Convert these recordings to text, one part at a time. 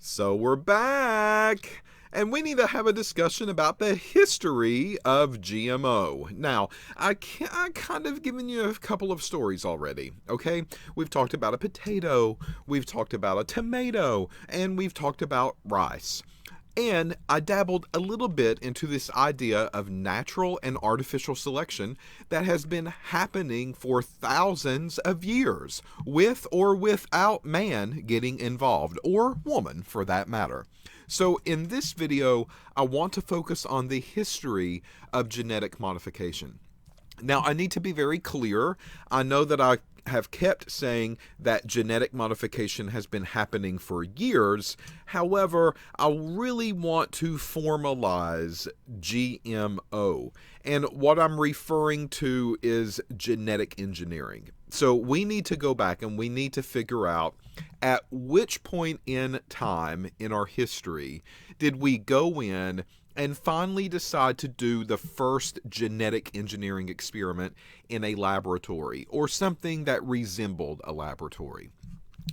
So we're back, and we need to have a discussion about the history of GMO. Now, I kind of given you a couple of stories already, okay? We've talked about a potato, we've talked about a tomato, and we've talked about rice. And I dabbled a little bit into this idea of natural and artificial selection that has been happening for thousands of years, with or without man getting involved, or woman for that matter. So in this video, I want to focus on the history of genetic modification. Now, I need to be very clear. I know that I have kept saying that genetic modification has been happening for years. However, I really want to formalize GMO. And what I'm referring to is genetic engineering. So we need to go back and we need to figure out at which point in time in our history did we go in and finally decide to do the first genetic engineering experiment in a laboratory, or something that resembled a laboratory.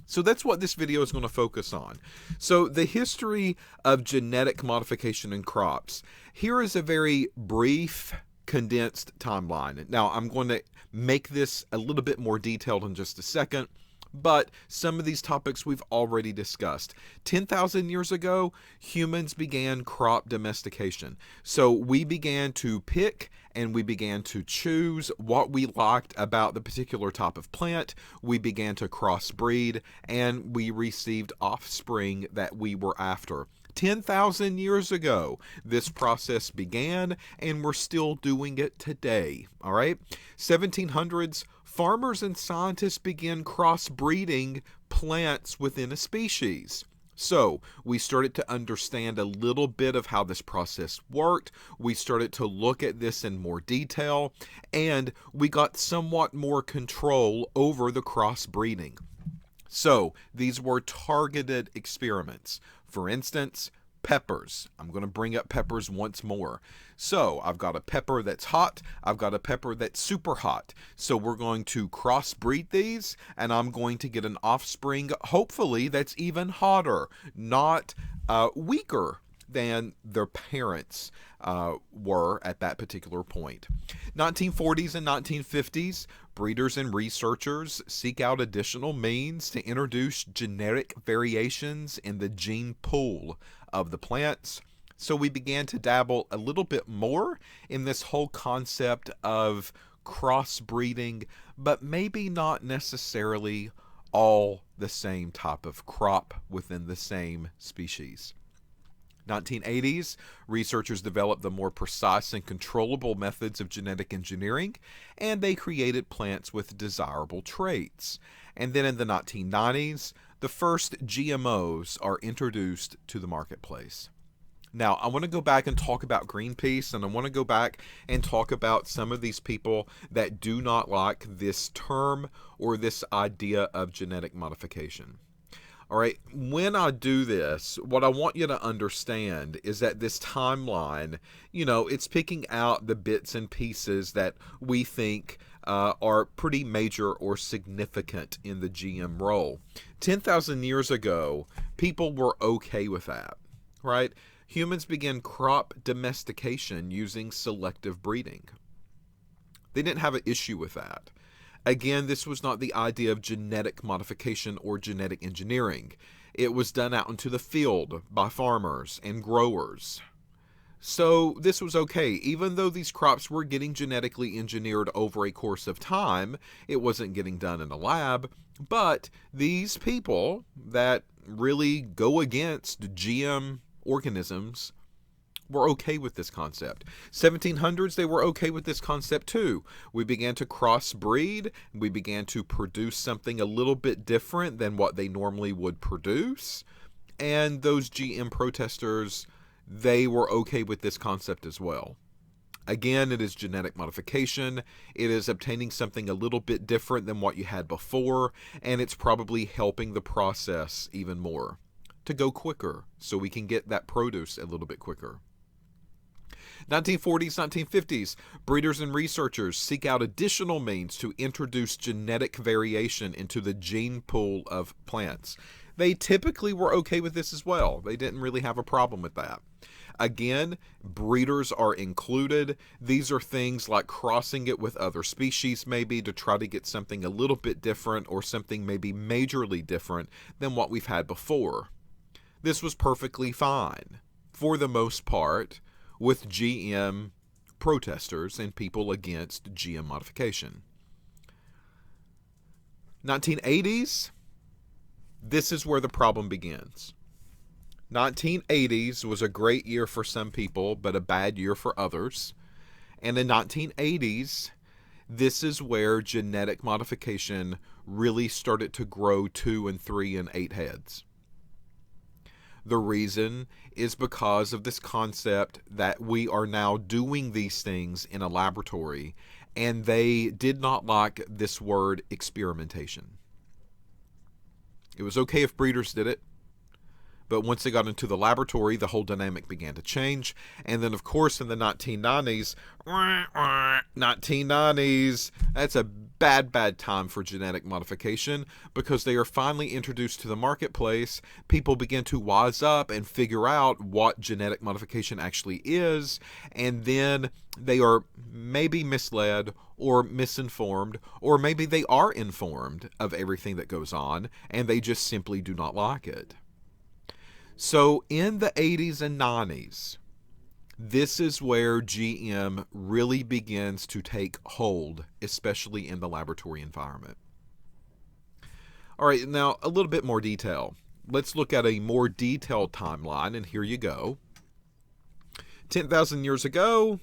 So that's what this video is going to focus on. So the history of genetic modification in crops. Here is a very brief, condensed timeline. Now I'm going to make this a little bit more detailed in just a second. But some of these topics we've already discussed. 10,000 years ago, humans began crop domestication. So we began to pick and we began to choose what we liked about the particular type of plant. We began to crossbreed and we received offspring that we were after. 10,000 years ago, this process began, and we're still doing it today. All right? 1700s, farmers and scientists began crossbreeding plants within a species. So we started to understand a little bit of how this process worked. We started to look at this in more detail, and we got somewhat more control over the crossbreeding. So these were targeted experiments. For instance, peppers. I'm going to bring up peppers once more. So I've got a pepper that's hot. I've got a pepper that's super hot. So we're going to crossbreed these, and I'm going to get an offspring, hopefully, that's even hotter, not weaker than their parents were at that particular point. 1940s and 1950s, breeders and researchers seek out additional means to introduce genetic variations in the gene pool of the plants. So we began to dabble a little bit more in this whole concept of crossbreeding, but maybe not necessarily all the same type of crop within the same species. 1980s, researchers developed the more precise and controllable methods of genetic engineering, and they created plants with desirable traits. And then in the 1990s, the first GMOs are introduced to the marketplace. Now, I want to go back and talk about Greenpeace, and I want to go back and talk about some of these people that do not like this term or this idea of genetic modification. All right, when I do this, what I want you to understand is that this timeline, it's picking out the bits and pieces that we think are pretty major or significant in the GM role. 10,000 years ago, people were okay with that, right? Humans began crop domestication using selective breeding. They didn't have an issue with that. Again, this was not the idea of genetic modification or genetic engineering. It was done out into the field by farmers and growers. So this was okay. Even though these crops were getting genetically engineered over a course of time, it wasn't getting done in a lab. But these people that really go against GM organisms were okay with this concept. 1700s, they were okay with this concept too. We began to crossbreed. We began to produce something a little bit different than what they normally would produce. And those GM protesters, they were okay with this concept as well. Again, it is genetic modification. It is obtaining something a little bit different than what you had before, and it's probably helping the process even more to go quicker so we can get that produce a little bit quicker. 1940s, 1950s, breeders and researchers seek out additional means to introduce genetic variation into the gene pool of plants. they typically were okay with this as well. They didn't really have a problem with that. Again, breeders are included. These are things like crossing it with other species maybe to try to get something a little bit different or something maybe majorly different than what we've had before. This was perfectly fine, for the most part, with GM protesters and people against GM modification. 1980s, this is where the problem begins. 1980s was a great year for some people, but a bad year for others. And in 1980s, this is where genetic modification really started to grow 2 and 3 and 8 heads. The reason is because of this concept that we are now doing these things in a laboratory, and they did not like this word experimentation. It was okay if breeders did it, but once they got into the laboratory, the whole dynamic began to change. And then, of course, in the 1990s, that's a bad time for genetic modification because they are finally introduced to the marketplace. People begin to wise up and figure out what genetic modification actually is, and then they are maybe misled or misinformed, or maybe they are informed of everything that goes on, and they just simply do not like it. So in the 80s and 90s, this is where GM really begins to take hold, especially in the laboratory environment. All right, now a little bit more detail. Let's look at a more detailed timeline, and here you go. 10,000 years ago,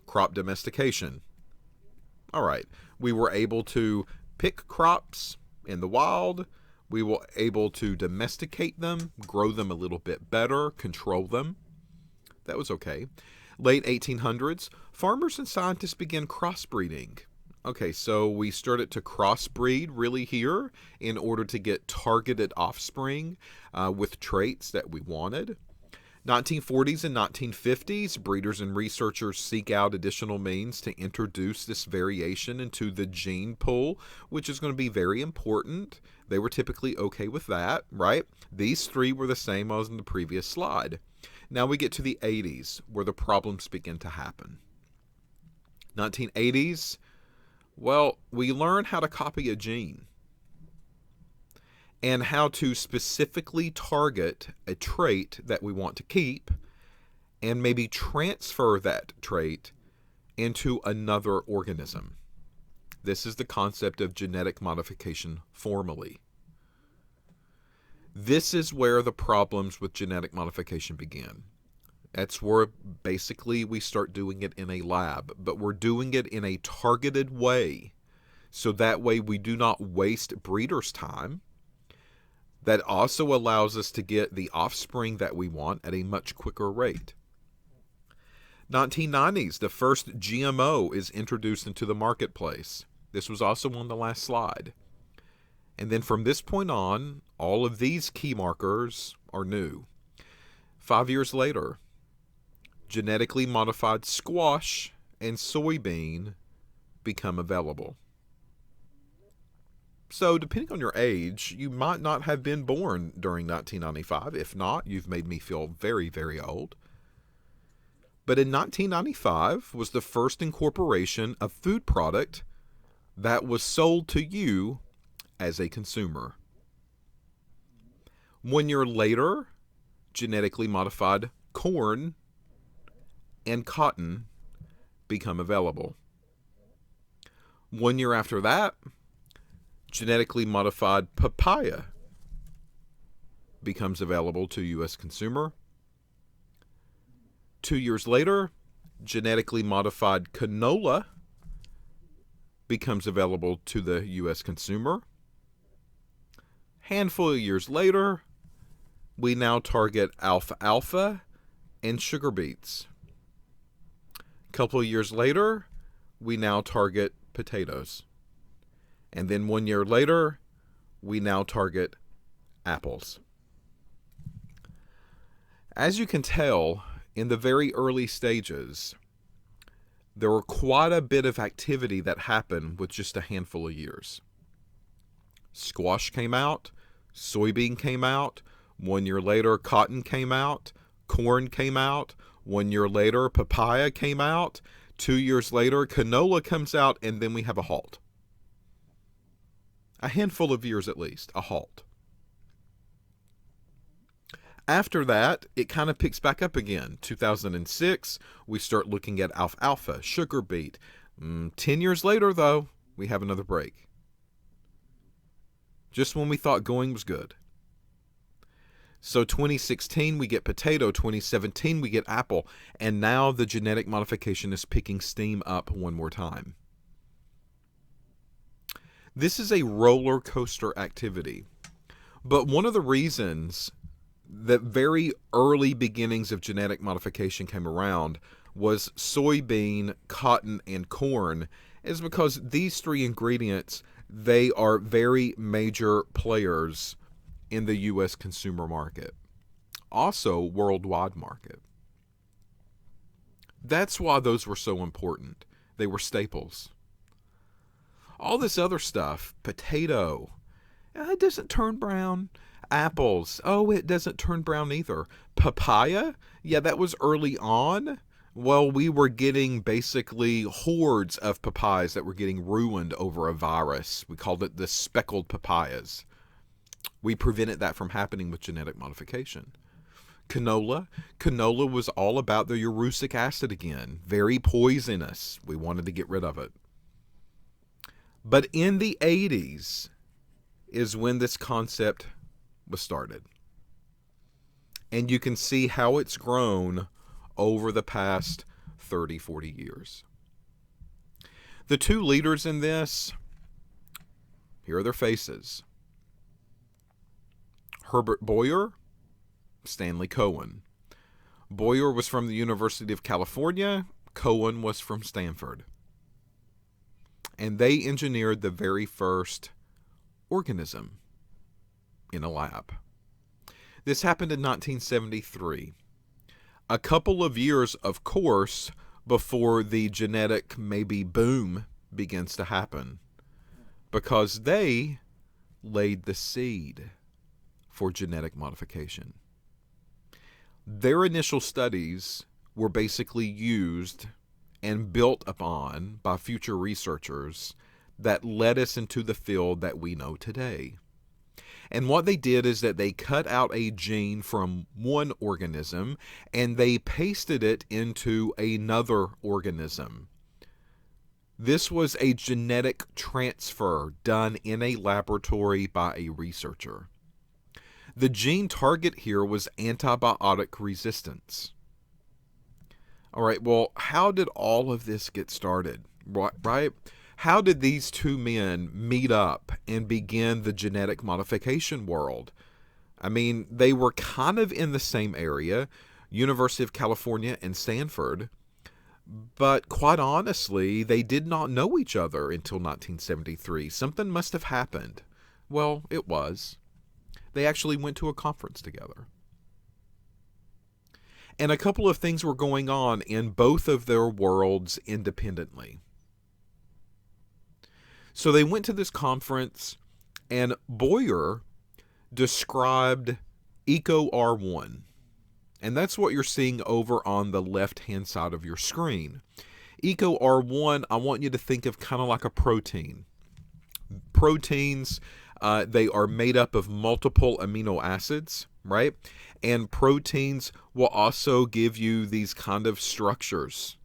crop domestication. All right, we were able to pick crops in the wild. We were able to domesticate them, grow them a little bit better, control them. That was okay. Late 1800s, farmers and scientists began crossbreeding. Okay, so we started to crossbreed really here in order to get targeted offspring with traits that we wanted. 1940s and 1950s, breeders and researchers seek out additional means to introduce this variation into the gene pool, which is going to be very important. They were typically okay with that, right? These three were the same as in the previous slide. Now we get to the 80s, where the problems begin to happen. 1980s, well, we learn how to copy a gene and how to specifically target a trait that we want to keep and maybe transfer that trait into another organism. This is the concept of genetic modification formally. This is where the problems with genetic modification begin. That's where basically we start doing it in a lab, but we're doing it in a targeted way, so that way we do not waste breeders' time. That also allows us to get the offspring that we want at a much quicker rate. 1990s, the first GMO is introduced into the marketplace. This was also on the last slide. And then from this point on, all of these key markers are new. 5 years later, genetically modified squash and soybean become available. So depending on your age, you might not have been born during 1995. If not, you've made me feel very, very old. But in 1995 was the first incorporation of food product that was sold to you as a consumer. 1 year later, genetically modified corn and cotton become available. 1 year after that, genetically modified papaya becomes available to U.S. consumer. 2 years later, genetically modified canola becomes available to the U.S. consumer. Handful of years later, we now target alfalfa and sugar beets. A couple of years later, we now target potatoes. And then 1 year later, we now target apples. As you can tell, in the very early stages, there were quite a bit of activity that happened with just a handful of years. Squash came out, Soybean came out. 1 year later, cotton came out. Corn came out. 1 year later, papaya came out. 2 years later, canola comes out, and then we have a halt. A handful of years at least, a halt. After that, it kind of picks back up again. 2006, we start looking at alfalfa, sugar beet. 10 years later, though, we have another break. Just when we thought going was good. So 2016, we get potato. 2017, we get apple. And now the genetic modification is picking steam up one more time. This is a roller coaster activity. But one of the reasons that very early beginnings of genetic modification came around was soybean, cotton, and corn, is because these three ingredients, they are very major players in the U.S. consumer market, also worldwide market. That's why those were so important. They were staples. All this other stuff, potato, it doesn't turn brown. Apples, it doesn't turn brown either. Papaya, yeah, that was early on. Well, we were getting basically hordes of papayas that were getting ruined over a virus. We called it the speckled papayas. We prevented that from happening with genetic modification. Canola was all about the erucic acid again. Very poisonous. We wanted to get rid of it. But in the 80s is when this concept was started. And you can see how it's grown over the past 30, 40 years. The two leaders in this, here are their faces. Herbert Boyer, Stanley Cohen. Boyer was from the University of California. Cohen was from Stanford. And they engineered the very first organism in a lab. This happened in 1973. A couple of years, of course, before the genetic maybe boom begins to happen, because they laid the seed for genetic modification. Their initial studies were basically used and built upon by future researchers that led us into the field that we know today. And what they did is that they cut out a gene from one organism and they pasted it into another organism. This was a genetic transfer done in a laboratory by a researcher. The gene target here was antibiotic resistance. All right, well, how did all of this get started, right? How did these two men meet up and begin the genetic modification world? I mean, they were kind of in the same area, University of California and Stanford, but quite honestly, they did not know each other until 1973. Something must have happened. Well, it was. They actually went to a conference together. And a couple of things were going on in both of their worlds independently. So they went to this conference, and Boyer described EcoR1. And that's what you're seeing over on the left-hand side of your screen. EcoR1, I want you to think of kind of like a protein. Proteins, they are made up of multiple amino acids, right? And proteins will also give you these kind of structures.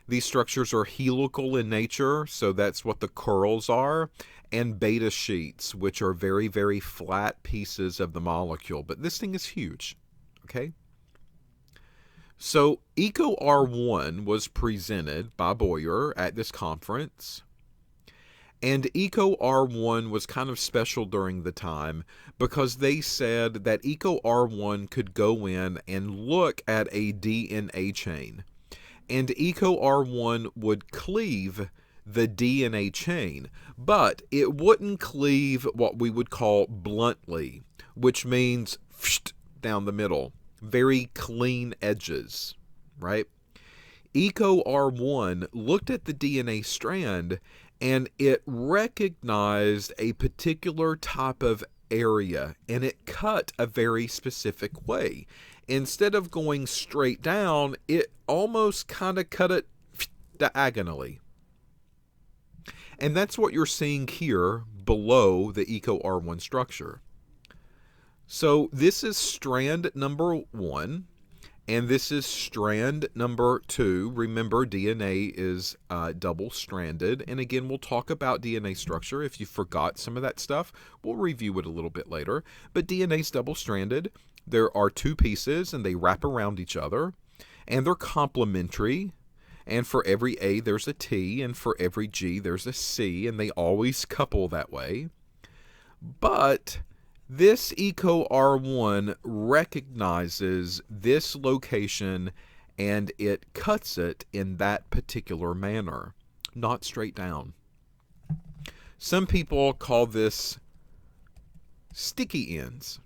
These structures are helical in nature, so that's what the curls are, and beta sheets, which are very, very flat pieces of the molecule. But this thing is huge, okay? So EcoR1 was presented by Boyer at this conference. And EcoR1 was kind of special during the time because they said that EcoR1 could go in and look at a DNA chain. And EcoR1 would cleave the DNA chain, but it wouldn't cleave what we would call bluntly, which means down the middle. Very clean edges, right? EcoR1 looked at the DNA strand and it recognized a particular type of area, and it cut a very specific way. Instead of going straight down, it almost kind of cut it diagonally. And that's what you're seeing here below the EcoR1 structure. So this is strand number 1, and this is strand number 2. Remember, DNA is double-stranded. And again, we'll talk about DNA structure. If you forgot some of that stuff, we'll review it a little bit later. But DNA is double-stranded. There are 2 pieces, and they wrap around each other. And they're complementary. And for every A, there's a T. And for every G, there's a C. And they always couple that way. But this EcoR1 recognizes this location and it cuts it in that particular manner, not straight down. Some people call this sticky ends.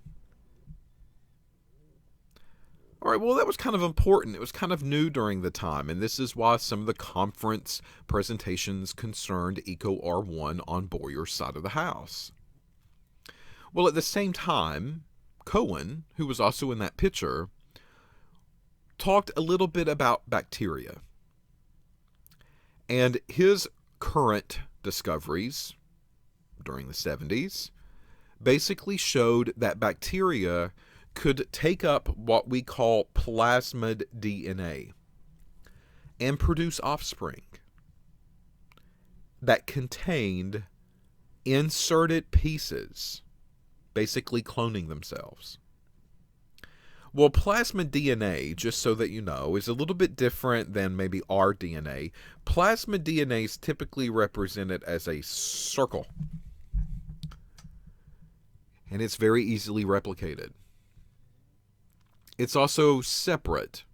All right, well, that was kind of important. It was kind of new during the time, and this is why some of the conference presentations concerned EcoR1 on Boyer's side of the house. Well, at the same time, Cohen, who was also in that picture, talked a little bit about bacteria. And his current discoveries during the 70s basically showed that bacteria could take up what we call plasmid DNA and produce offspring that contained inserted pieces, basically cloning themselves. Well, plasmid DNA, just so that you know, is a little bit different than maybe our DNA. Plasmid DNA is typically represented as a circle, and it's very easily replicated. It's also separate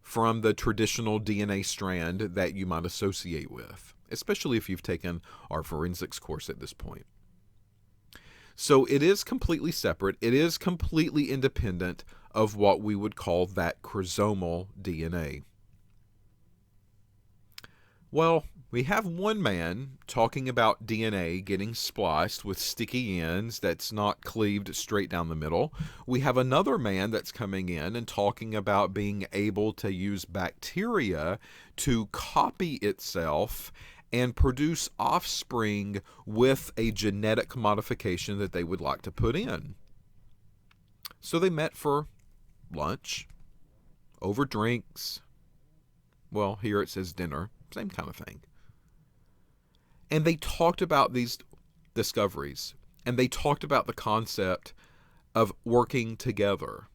from the traditional DNA strand that you might associate with, especially if you've taken our forensics course at this point. So it is completely separate. It is completely independent of what we would call that chromosomal DNA. Well, we have one man talking about DNA getting spliced with sticky ends that's not cleaved straight down the middle. We have another man that's coming in and talking about being able to use bacteria to copy itself and produce offspring with a genetic modification that they would like to put in. So they met for lunch, over drinks. Well, here it says dinner, same kind of thing. And they talked about these discoveries, and they talked about the concept of working together.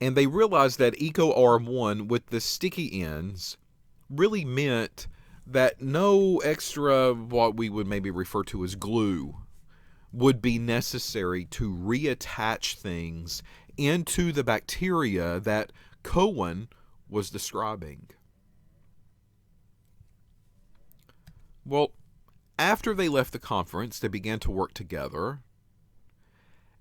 And they realized that EcoR1 with the sticky ends really meant that no extra, what we would maybe refer to as glue, would be necessary to reattach things into the bacteria that Cohen was describing. Well, after they left the conference, they began to work together,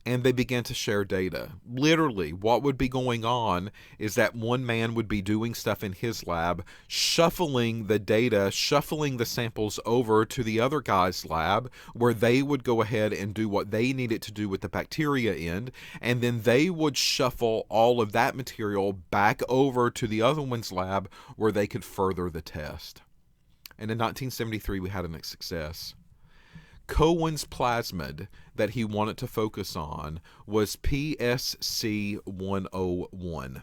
and they began to share data. Literally, what would be going on is that one man would be doing stuff in his lab, shuffling the data, shuffling the samples over to the other guy's lab, where they would go ahead and do what they needed to do with the bacteria end, and then they would shuffle all of that material back over to the other one's lab, where they could further the test. And in 1973, we had a success. Cohen's plasmid that he wanted to focus on was PSC101.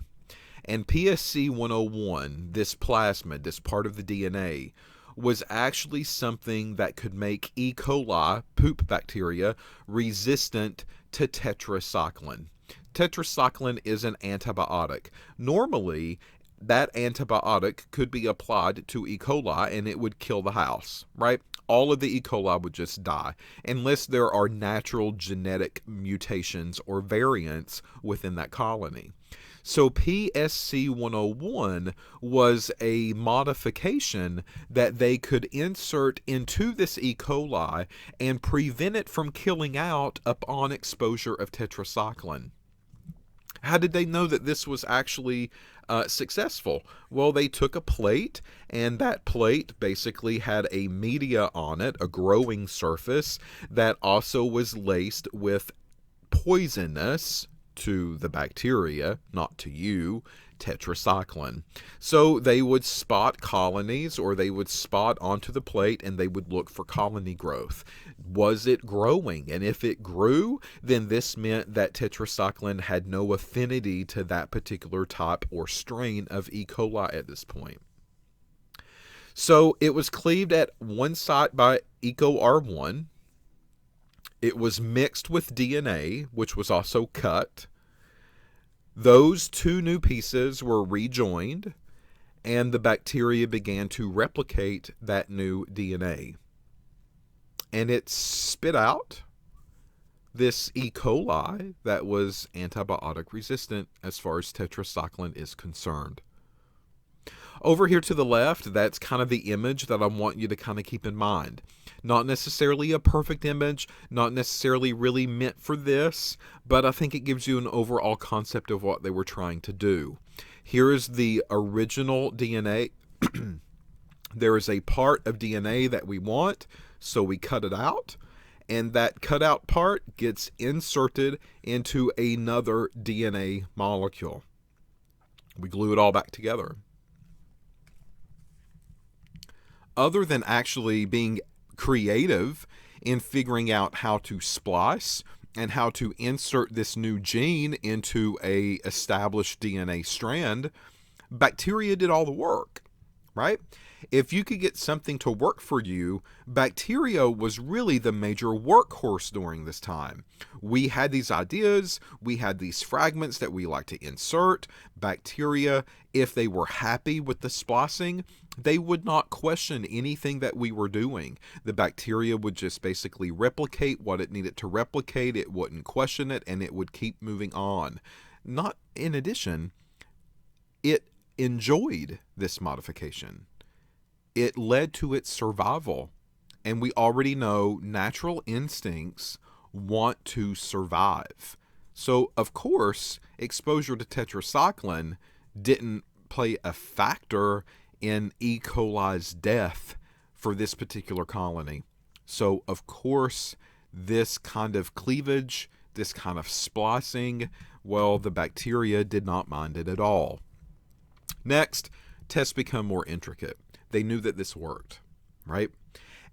And PSC101, this plasmid, this part of the DNA, was actually something that could make E. coli, poop bacteria, resistant to tetracycline. Tetracycline is an antibiotic. Normally, that antibiotic could be applied to E. coli and it would kill the house, right? All of the E. coli would just die unless there are natural genetic mutations or variants within that colony. So PSC101 was a modification that they could insert into this E. coli and prevent it from killing out upon exposure of tetracycline. How did they know that this was actually successful? Well, they took a plate, and that plate basically had a media on it, a growing surface, that also was laced with poisonous, to the bacteria, not to you, tetracycline. So they would spot colonies, or they would spot onto the plate, and they would look for colony growth. Was it growing? And if it grew, then this meant that tetracycline had no affinity to that particular type or strain of E. coli at this point. So it was cleaved at one site by EcoR1. It was mixed with DNA, which was also cut. Those two new pieces were rejoined, and the bacteria began to replicate that new DNA. And it spit out this E. coli that was antibiotic resistant as far as tetracycline is concerned. Over here to the left, that's kind of the image that I want you to kind of keep in mind. Not necessarily a perfect image, not necessarily really meant for this, but I think it gives you an overall concept of what they were trying to do. Here is the original DNA. There is a part of DNA that we want, so we cut it out, and that cut out part gets inserted into another DNA molecule. We glue it all back together. Other than actually being creative in figuring out how to splice and how to insert this new gene into a established DNA strand, bacteria did all the work, right? If you could get something to work for you, bacteria was really the major workhorse during this time. We had these ideas, we had these fragments that we like to insert. Bacteria, if they were happy with the splicing, they would not question anything that we were doing. The bacteria would just basically replicate what it needed to replicate. It wouldn't question it, and it would keep moving on. Not in addition, it enjoyed this modification. It led to its survival. And we already know natural instincts want to survive. So, of course, exposure to tetracycline didn't play a factor in E. coli's death for this particular colony. So, of course, this kind of cleavage, this kind of splicing, well, the bacteria did not mind it at all. Next, tests become more intricate. They knew that this worked, right?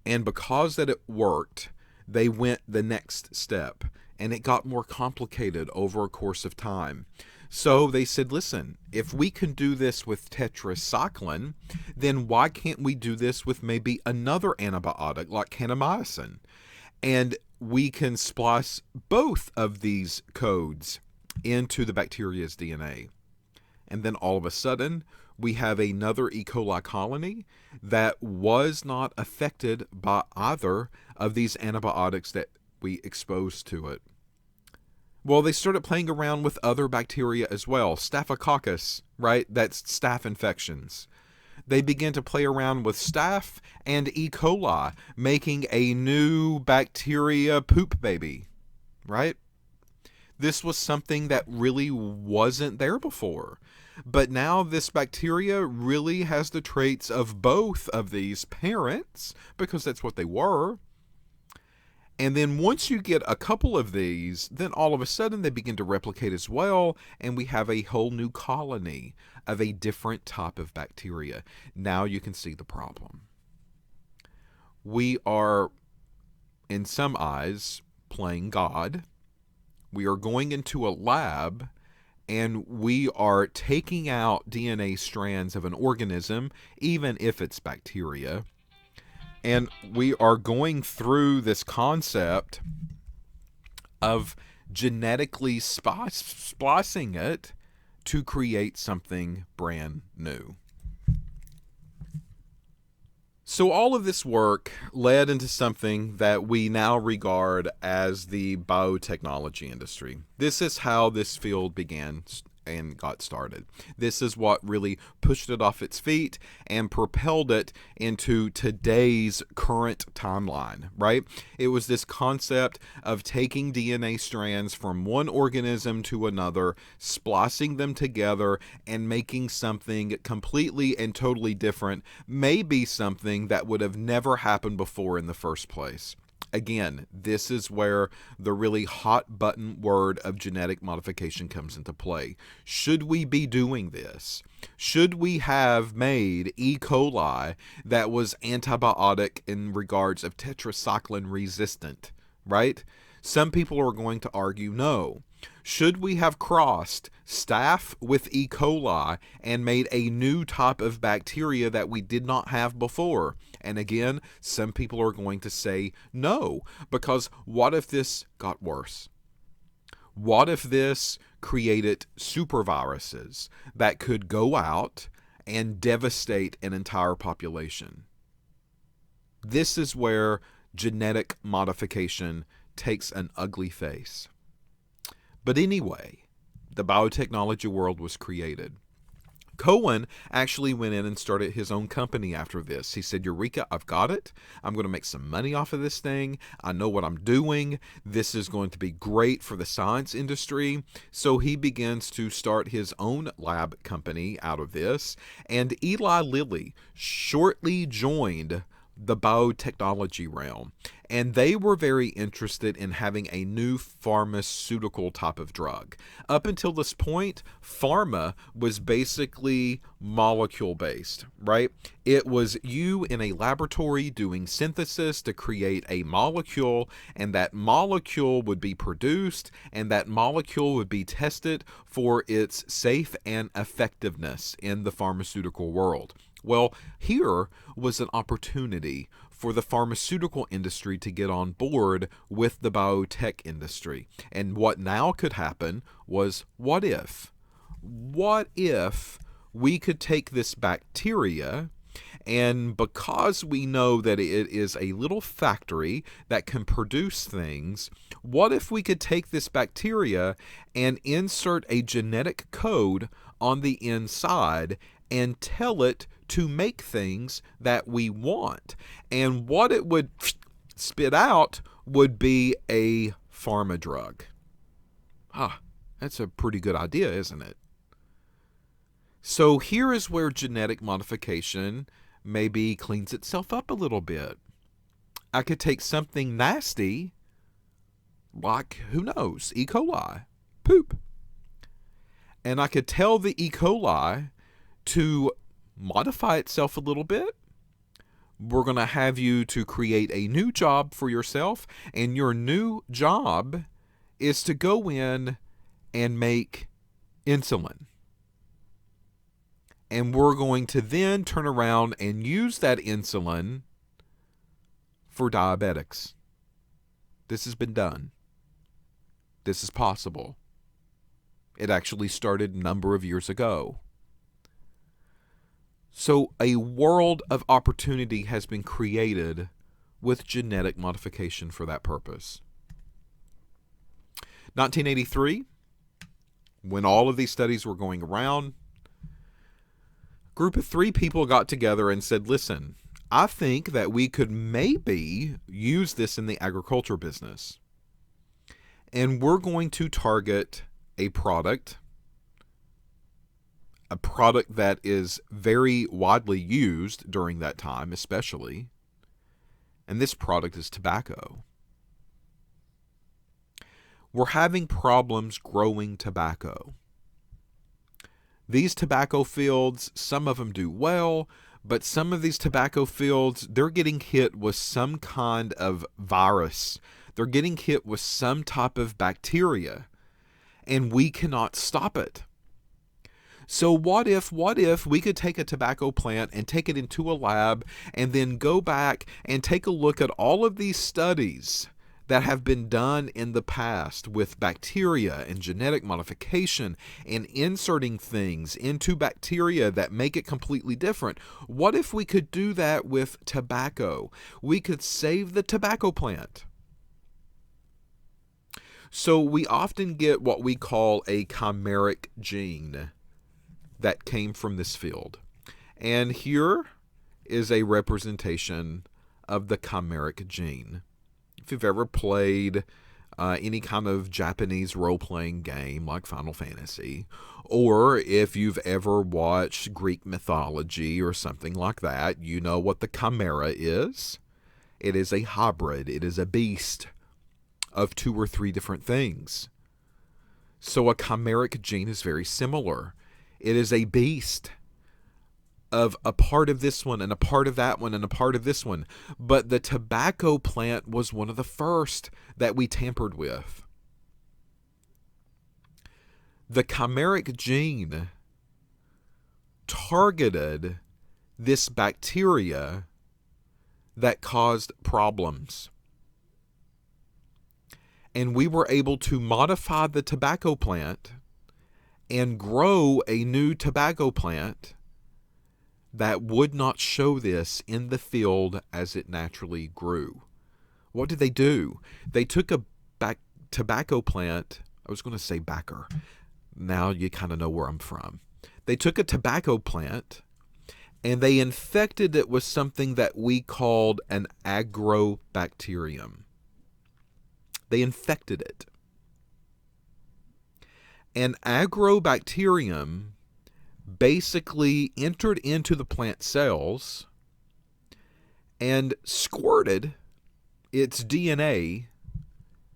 And because that it worked, they went the next step, and it got more complicated over a course of time. So they said, listen, if we can do this with tetracycline, then why can't we do this with maybe another antibiotic like kanamycin? And we can splice both of these codes into the bacteria's DNA. And then all of a sudden, we have another E. coli colony that was not affected by either of these antibiotics that we exposed to it. Well, they started playing around with other bacteria as well. Staphylococcus, right? That's staph infections. They began to play around with staph and E. coli, making a new bacteria poop baby, right? This was something that really wasn't there before. But now this bacteria really has the traits of both of these parents, because that's what they were. And then once you get a couple of these, then all of a sudden they begin to replicate as well, and we have a whole new colony of a different type of bacteria. Now you can see the problem. We are, in some eyes, playing God. We are going into a lab, and we are taking out DNA strands of an organism, even if it's bacteria. And we are going through this concept of genetically splicing it to create something brand new. So all of this work led into something that we now regard as the biotechnology industry. This is how this field began and got started. This is what really pushed it off its feet and propelled it into today's current timeline, right? It was this concept of taking DNA strands from one organism to another, splicing them together, and making something completely and totally different, maybe something that would have never happened before in the first place. Again, this is where the really hot button word of genetic modification comes into play. Should we be doing this? Should we have made E. coli that was antibiotic in regards of tetracycline resistant, right? Some people are going to argue no. Should we have crossed staph with E. coli and made a new type of bacteria that we did not have before? And again, some people are going to say no, because what if this got worse? What if this created superviruses that could go out and devastate an entire population? This is where genetic modification takes an ugly face. But anyway, the biotechnology world was created. Cohen actually went in and started his own company after this. He said, Eureka, I've got it. I'm going to make some money off of this thing. I know what I'm doing. This is going to be great for the science industry. So he begins to start his own lab company out of this. And Eli Lilly shortly joined the biotechnology realm, and they were very interested in having a new pharmaceutical type of drug. Up until this point, pharma was basically molecule based, right? It was you in a laboratory doing synthesis to create a molecule, and that molecule would be produced, and that molecule would be tested for its safe and effectiveness in the pharmaceutical world. Well, here was an opportunity for the pharmaceutical industry to get on board with the biotech industry. And what now could happen was, what if? What if we could take this bacteria, and because we know that it is a little factory that can produce things, what if we could take this bacteria and insert a genetic code on the inside and tell it to make things that we want? And what it would spit out would be a pharma drug. That's a pretty good idea, isn't it? So here is where genetic modification maybe cleans itself up a little bit. I could take something nasty, like, who knows, E. coli, poop. And I could tell the E. coli to modify itself a little bit. We're going to have you to create a new job for yourself, and your new job is to go in and make insulin. And we're going to then turn around and use that insulin for diabetics. This has been done. This is possible. It actually started a number of years ago. So a world of opportunity has been created with genetic modification for that purpose. 1983, when all of these studies were going around, a group of 3 people got together and said, listen, I think that we could maybe use this in the agriculture business. And we're going to target a product that is very widely used during that time, especially. And this product is tobacco. We're having problems growing tobacco. These tobacco fields, some of them do well, but some of these tobacco fields, they're getting hit with some kind of virus. They're getting hit with some type of bacteria, and we cannot stop it. So what if we could take a tobacco plant and take it into a lab and then go back and take a look at all of these studies that have been done in the past with bacteria and genetic modification and inserting things into bacteria that make it completely different? What if we could do that with tobacco? We could save the tobacco plant. So we often get what we call a chimeric gene that came from this field. And here is a representation of the chimeric gene. If you've ever played any kind of Japanese role-playing game like Final Fantasy, or if you've ever watched Greek mythology or something like that, you know what the chimera is. It is a hybrid. It is a beast of 2 or 3 different things. So a chimeric gene is very similar. It is a beast of a part of this one and a part of that one and a part of this one. But the tobacco plant was one of the first that we tampered with. The chimeric gene targeted this bacteria that caused problems. And we were able to modify the tobacco plant and grow a new tobacco plant that would not show this in the field as it naturally grew. What did they do? They took a tobacco plant. I was going to say backer. Now you kind of know where I'm from. They took a tobacco plant and they infected it with something that we called an agrobacterium. They infected it. An agrobacterium basically entered into the plant cells and squirted its DNA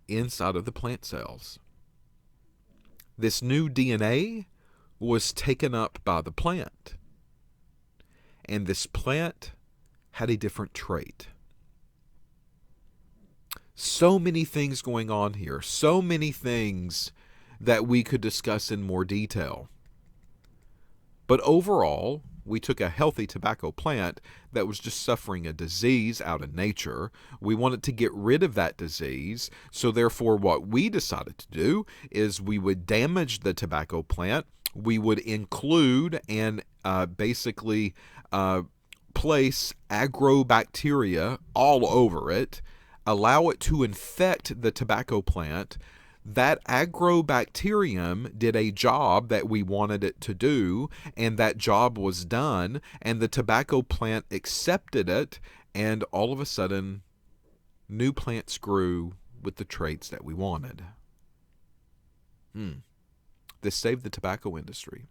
inside of the plant cells. This new DNA was taken up by the plant, and this plant had a different trait. So many things going on here, so many things that we could discuss in more detail. But overall, we took a healthy tobacco plant that was just suffering a disease out in nature. We wanted to get rid of that disease. So therefore, what we decided to do is we would damage the tobacco plant. We would include and basically place agrobacteria all over it, allow it to infect the tobacco plant. That agrobacterium did a job that we wanted it to do, and that job was done, and the tobacco plant accepted it, and all of a sudden, new plants grew with the traits that we wanted. This saved the tobacco industry.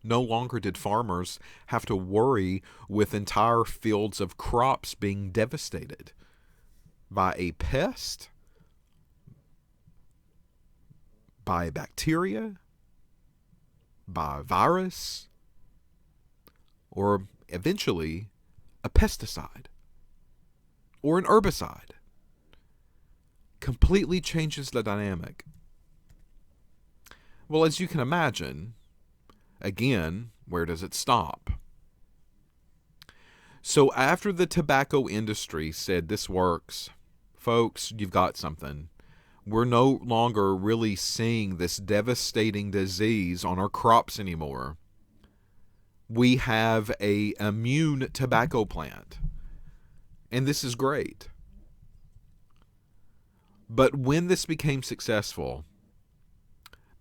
No longer did farmers have to worry with entire fields of crops being devastated by a pest, by a bacteria, by a virus, or eventually a pesticide or an herbicide. Completely changes the dynamic. Well, as you can imagine, again, where does it stop? So after the tobacco industry said this works, folks, you've got something. We're no longer really seeing this devastating disease on our crops anymore. We have an immune tobacco plant, and this is great. But when this became successful,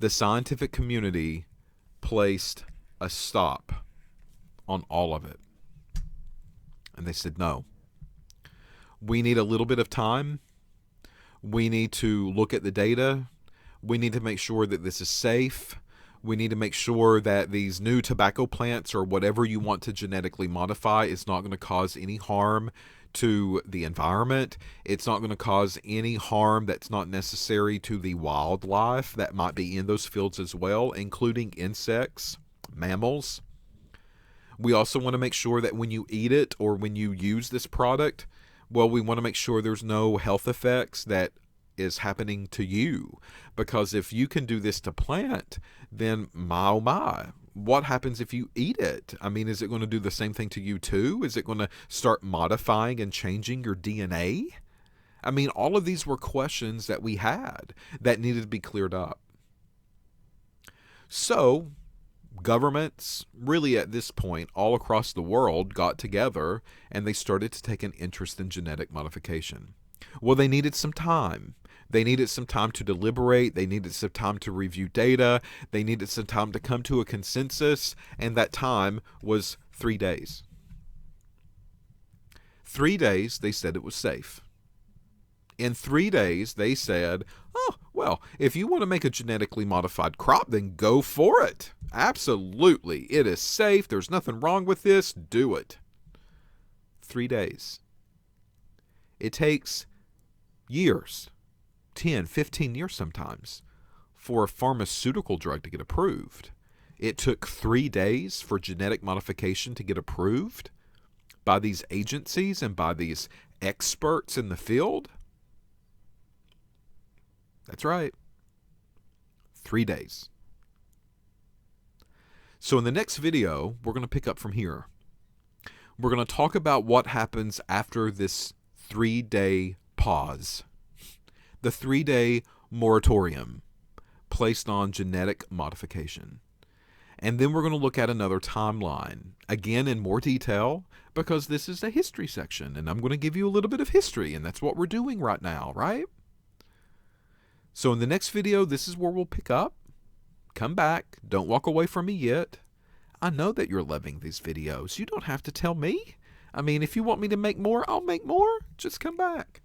the scientific community placed a stop on all of it. And they said, no, we need a little bit of time. We need to look at the data. We need to make sure that this is safe. We need to make sure that these new tobacco plants or whatever you want to genetically modify is not going to cause any harm to the environment. It's not going to cause any harm that's not necessary to the wildlife that might be in those fields as well, including insects, mammals. We also want to make sure that when you eat it or when you use this product, well, we want to make sure there's no health effects that is happening to you. Because if you can do this to plant, then my oh my, what happens if you eat it? I mean, is it going to do the same thing to you too? Is it going to start modifying and changing your DNA? I mean, all of these were questions that we had that needed to be cleared up. So governments, really at this point, all across the world got together and they started to take an interest in genetic modification. Well, they needed some time. They needed some time to deliberate. They needed some time to review data. They needed some time to come to a consensus. And that time was 3 days. 3 days, they said it was safe. In 3 days, they said, oh, well, if you want to make a genetically modified crop, then go for it. Absolutely. It is safe. There's nothing wrong with this. Do it. 3 days. It takes years, 10, 15 years sometimes, for a pharmaceutical drug to get approved. It took 3 days for genetic modification to get approved by these agencies and by these experts in the field. That's right. 3 days. So in the next video, we're going to pick up from here. We're going to talk about what happens after this 3-day pause. The 3-day moratorium placed on genetic modification. And then we're going to look at another timeline, again in more detail, because this is a history section, and I'm going to give you a little bit of history, and that's what we're doing right now, right? So in the next video, this is where we'll pick up. Come back. Don't walk away from me yet. I know that you're loving these videos. You don't have to tell me. I mean, if you want me to make more, I'll make more. Just come back.